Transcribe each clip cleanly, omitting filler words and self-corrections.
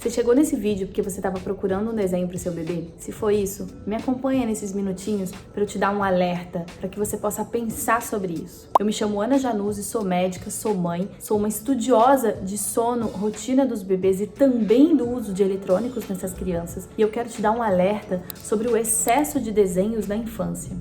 Você chegou nesse vídeo porque você estava procurando um desenho para o seu bebê? Se foi isso, me acompanha nesses minutinhos para eu te dar um alerta, para que você possa pensar sobre isso. Eu me chamo Ana Januzzi, sou médica, sou mãe, sou uma estudiosa de sono, rotina dos bebês e também do uso de eletrônicos nessas crianças. E eu quero te dar um alerta sobre o excesso de desenhos na infância.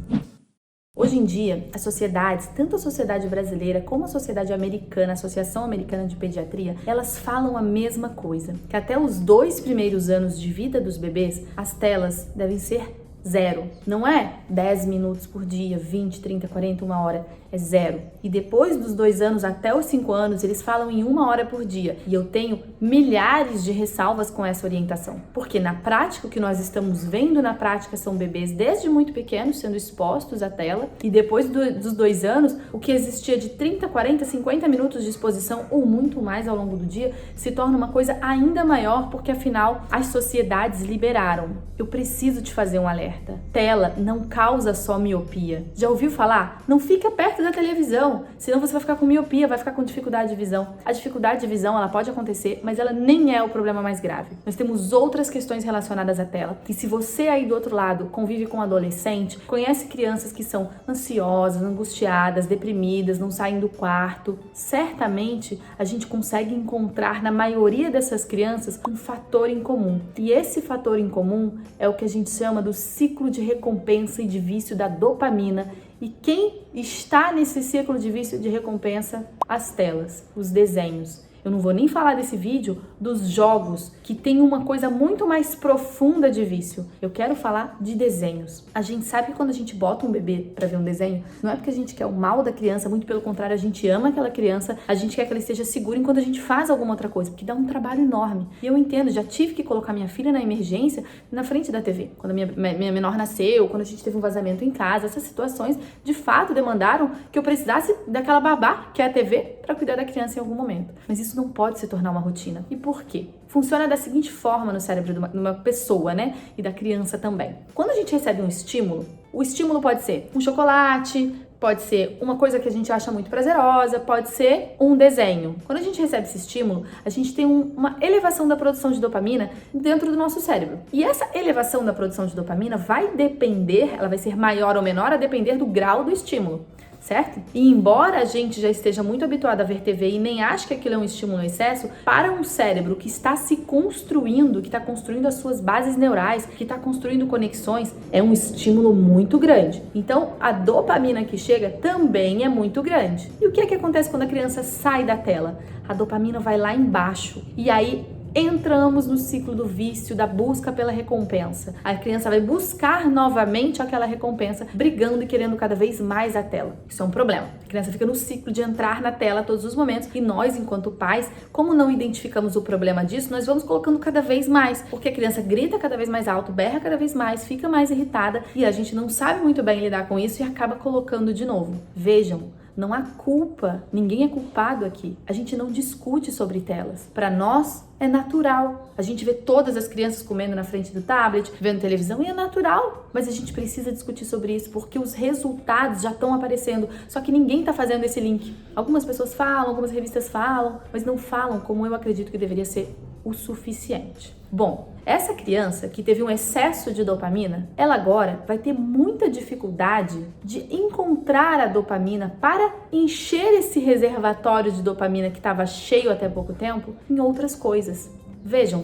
Hoje em dia, as sociedades, tanto a sociedade brasileira como a sociedade americana, a Associação Americana de Pediatria, elas falam a mesma coisa, que até os 2 primeiros anos de vida dos bebês, as telas devem ser 0. Não é 10 minutos por dia, 20, 30, 40, 1 hora. É 0. E depois dos 2 anos até os 5 anos, eles falam em 1 hora por dia. E eu tenho milhares de ressalvas com essa orientação. Porque na prática, o que nós estamos vendo na prática são bebês desde muito pequenos sendo expostos à tela. E depois dos 2 anos, o que existia de 30, 40, 50 minutos de exposição ou muito mais ao longo do dia, se torna uma coisa ainda maior, porque afinal as sociedades liberaram. Eu preciso te fazer um alerta. Tela não causa só miopia. Já ouviu falar? Não fica perto da televisão, senão você vai ficar com miopia, vai ficar com dificuldade de visão. A dificuldade de visão, ela pode acontecer, mas ela nem é o problema mais grave. Nós temos outras questões relacionadas à tela. E se você aí do outro lado convive com um adolescente, conhece crianças que são ansiosas, angustiadas, deprimidas, não saem do quarto, certamente a gente consegue encontrar na maioria dessas crianças um fator em comum. E esse fator em comum é o que a gente chama do ciclo de recompensa e de vício da dopamina. E quem está nesse ciclo de vício de recompensa? As telas, os desenhos. Eu não vou nem falar desse vídeo dos jogos, que tem uma coisa muito mais profunda de vício. Eu quero falar de desenhos. A gente sabe que quando a gente bota um bebê para ver um desenho, não é porque a gente quer o mal da criança, muito pelo contrário, a gente ama aquela criança, a gente quer que ela esteja segura enquanto a gente faz alguma outra coisa, porque dá um trabalho enorme. E eu entendo, já tive que colocar minha filha na emergência na frente da TV. Quando a minha menor nasceu, quando a gente teve um vazamento em casa, essas situações de fato demandaram que eu precisasse daquela babá, que é a TV, para cuidar da criança em algum momento. Mas isso não pode se tornar uma rotina. E por quê? Funciona da seguinte forma no cérebro de uma pessoa, né? E da criança também. Quando a gente recebe um estímulo, o estímulo pode ser um chocolate, pode ser uma coisa que a gente acha muito prazerosa, pode ser um desenho. Quando a gente recebe esse estímulo, a gente tem uma elevação da produção de dopamina dentro do nosso cérebro. E essa elevação da produção de dopamina vai depender, ela vai ser maior ou menor a depender do grau do estímulo. Certo? E embora a gente já esteja muito habituado a ver TV e nem ache que aquilo é um estímulo em excesso, para um cérebro que está se construindo, que está construindo as suas bases neurais, que está construindo conexões, é um estímulo muito grande. Então, a dopamina que chega também é muito grande. E o que é que acontece quando a criança sai da tela? A dopamina vai lá embaixo. E aí entramos no ciclo do vício, da busca pela recompensa. A criança vai buscar novamente aquela recompensa, brigando e querendo cada vez mais a tela. Isso é um problema. A criança fica no ciclo de entrar na tela a todos os momentos e nós, enquanto pais, como não identificamos o problema disso, nós vamos colocando cada vez mais, porque a criança grita cada vez mais alto, berra cada vez mais, fica mais irritada e a gente não sabe muito bem lidar com isso e acaba colocando de novo. Vejam, não há culpa, ninguém é culpado aqui. A gente não discute sobre telas. Para nós, é natural. A gente vê todas as crianças comendo na frente do tablet, vendo televisão, e é natural. Mas a gente precisa discutir sobre isso, porque os resultados já estão aparecendo. Só que ninguém está fazendo esse link. Algumas pessoas falam, algumas revistas falam, mas não falam como eu acredito que deveria ser o suficiente. Bom, essa criança que teve um excesso de dopamina, ela agora vai ter muita dificuldade de encontrar a dopamina para encher esse reservatório de dopamina que estava cheio até pouco tempo em outras coisas. Vejam,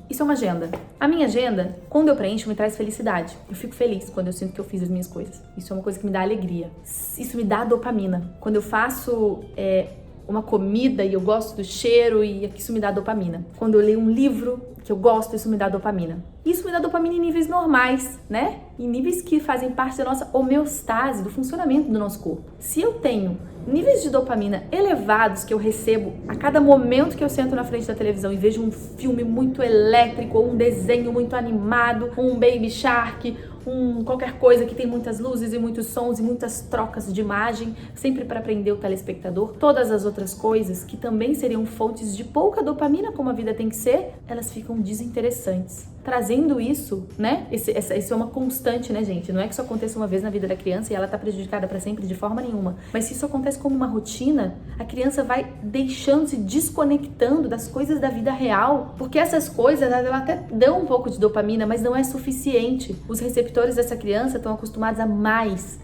isso é uma agenda. A minha agenda, quando eu preencho, me traz felicidade. Eu fico feliz quando eu sinto que eu fiz as minhas coisas. Isso é uma coisa que me dá alegria. Isso me dá dopamina. Quando eu faço uma comida e eu gosto do cheiro e isso me dá dopamina. Quando eu leio um livro que eu gosto, isso me dá dopamina. Isso me dá dopamina em níveis normais, né? Em níveis que fazem parte da nossa homeostase, do funcionamento do nosso corpo. Se eu tenho níveis de dopamina elevados que eu recebo a cada momento que eu sento na frente da televisão e vejo um filme muito elétrico, ou um desenho muito animado, um Baby Shark, qualquer coisa que tem muitas luzes e muitos sons e muitas trocas de imagem, sempre para prender o telespectador, todas as outras coisas que também seriam fontes de pouca dopamina, como a vida tem que ser, elas ficam desinteressantes. trazendo isso, né? Isso é uma constante, né, gente? Não é que isso aconteça uma vez na vida da criança e ela tá prejudicada para sempre de forma nenhuma. Mas se isso acontece como uma rotina, a criança vai deixando, se desconectando das coisas da vida real, porque essas coisas, ela até dão um pouco de dopamina, mas não é suficiente. Os receptores dessa criança estão acostumados a mais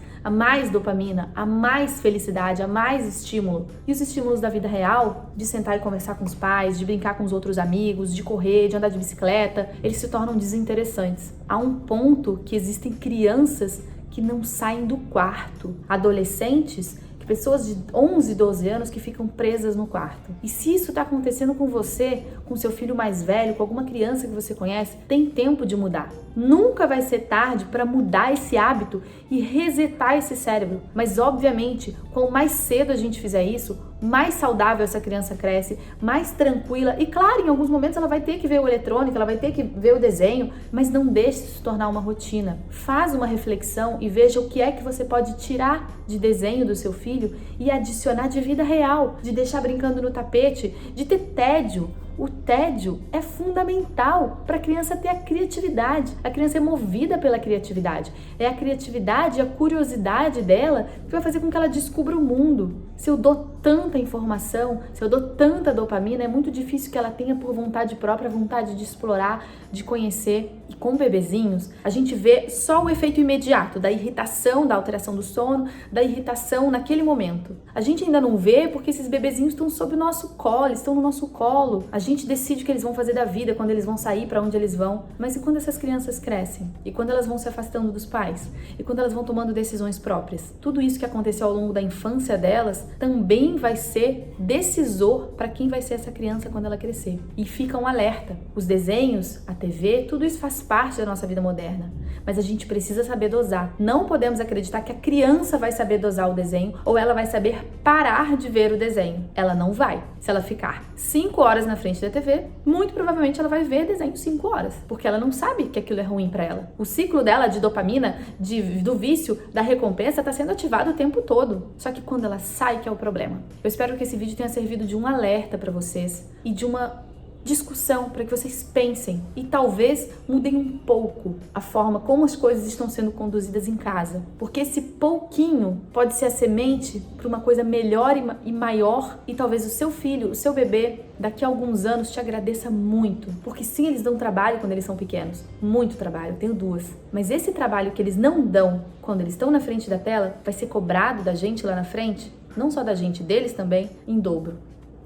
dopamina, a mais felicidade, a mais estímulo. E os estímulos da vida real, de sentar e conversar com os pais, de brincar com os outros amigos, de correr, de andar de bicicleta, eles se tornam desinteressantes. Há um ponto que existem crianças que não saem do quarto, adolescentes, pessoas de 11, 12 anos que ficam presas no quarto. E se isso está acontecendo com você, com seu filho mais velho, com alguma criança que você conhece, tem tempo de mudar. Nunca vai ser tarde para mudar esse hábito e resetar esse cérebro. Mas, obviamente, quanto mais cedo a gente fizer isso, mais saudável essa criança cresce, mais tranquila. E claro, em alguns momentos ela vai ter que ver o eletrônico, ela vai ter que ver o desenho, mas não deixe isso se tornar uma rotina. Faz uma reflexão e veja o que é que você pode tirar de desenho do seu filho e adicionar de vida real, de deixar brincando no tapete, de ter tédio. O tédio é fundamental para a criança ter a criatividade. A criança é movida pela criatividade. É a criatividade e a curiosidade dela que vai fazer com que ela descubra o mundo. Se eu dou tanta informação, se eu dou tanta dopamina, é muito difícil que ela tenha por vontade própria, vontade de explorar, de conhecer. E com bebezinhos, a gente vê só o efeito imediato da irritação, da alteração do sono, da irritação naquele momento. A gente ainda não vê porque esses bebezinhos estão sob o nosso colo, estão no nosso colo. A gente decide o que eles vão fazer da vida, quando eles vão sair, para onde eles vão. Mas e quando essas crianças crescem? E quando elas vão se afastando dos pais? E quando elas vão tomando decisões próprias? Tudo isso que aconteceu ao longo da infância delas também vai ser decisor para quem vai ser essa criança quando ela crescer. E fica um alerta. Os desenhos, a TV, tudo isso faz parte da nossa vida moderna. Mas a gente precisa saber dosar. Não podemos acreditar que a criança vai saber dosar o desenho ou ela vai saber parar de ver o desenho. Ela não vai. Se ela ficar 5 horas na frente da TV, muito provavelmente ela vai ver desenho 5 horas, porque ela não sabe que aquilo é ruim para ela. O ciclo dela de dopamina, do vício, da recompensa, está sendo ativado o tempo todo. Só que quando ela sai que é o problema. Eu espero que esse vídeo tenha servido de um alerta para vocês e de uma discussão para que vocês pensem e talvez mudem um pouco a forma como as coisas estão sendo conduzidas em casa, porque esse pouquinho pode ser a semente para uma coisa melhor e maior, e talvez o seu filho, o seu bebê, daqui a alguns anos te agradeça muito, porque sim, eles dão trabalho quando eles são pequenos, muito trabalho, eu tenho 2, mas esse trabalho que eles não dão quando eles estão na frente da tela vai ser cobrado da gente lá na frente, não só da gente, deles também, em dobro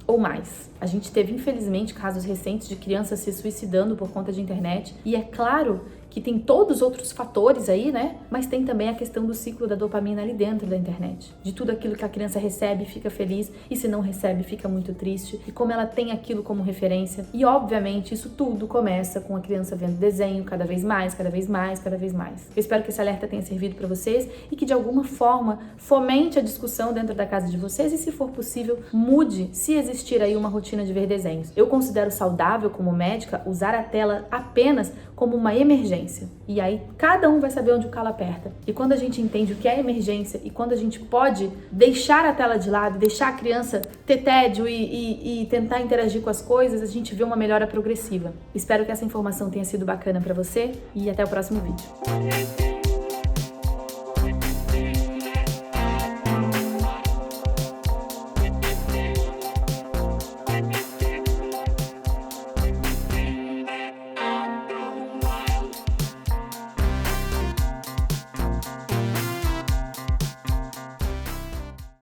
ou mais. A gente teve, infelizmente, casos recentes de crianças se suicidando por conta de internet. E é claro que tem todos os outros fatores aí, né? Mas tem também a questão do ciclo da dopamina ali dentro da internet. De tudo aquilo que a criança recebe, fica feliz. E se não recebe, fica muito triste. E como ela tem aquilo como referência. E, obviamente, isso tudo começa com a criança vendo desenho cada vez mais, cada vez mais, cada vez mais. Eu espero que esse alerta tenha servido para vocês e que, de alguma forma, fomente a discussão dentro da casa de vocês e, se for possível, mude, se existir aí uma rotina de ver desenhos. Eu considero saudável, como médica, usar a tela apenas como uma emergência. E aí cada um vai saber onde o calo aperta. E quando a gente entende o que é emergência e quando a gente pode deixar a tela de lado, deixar a criança ter tédio e tentar interagir com as coisas, a gente vê uma melhora progressiva. Espero que essa informação tenha sido bacana para você e até o próximo vídeo.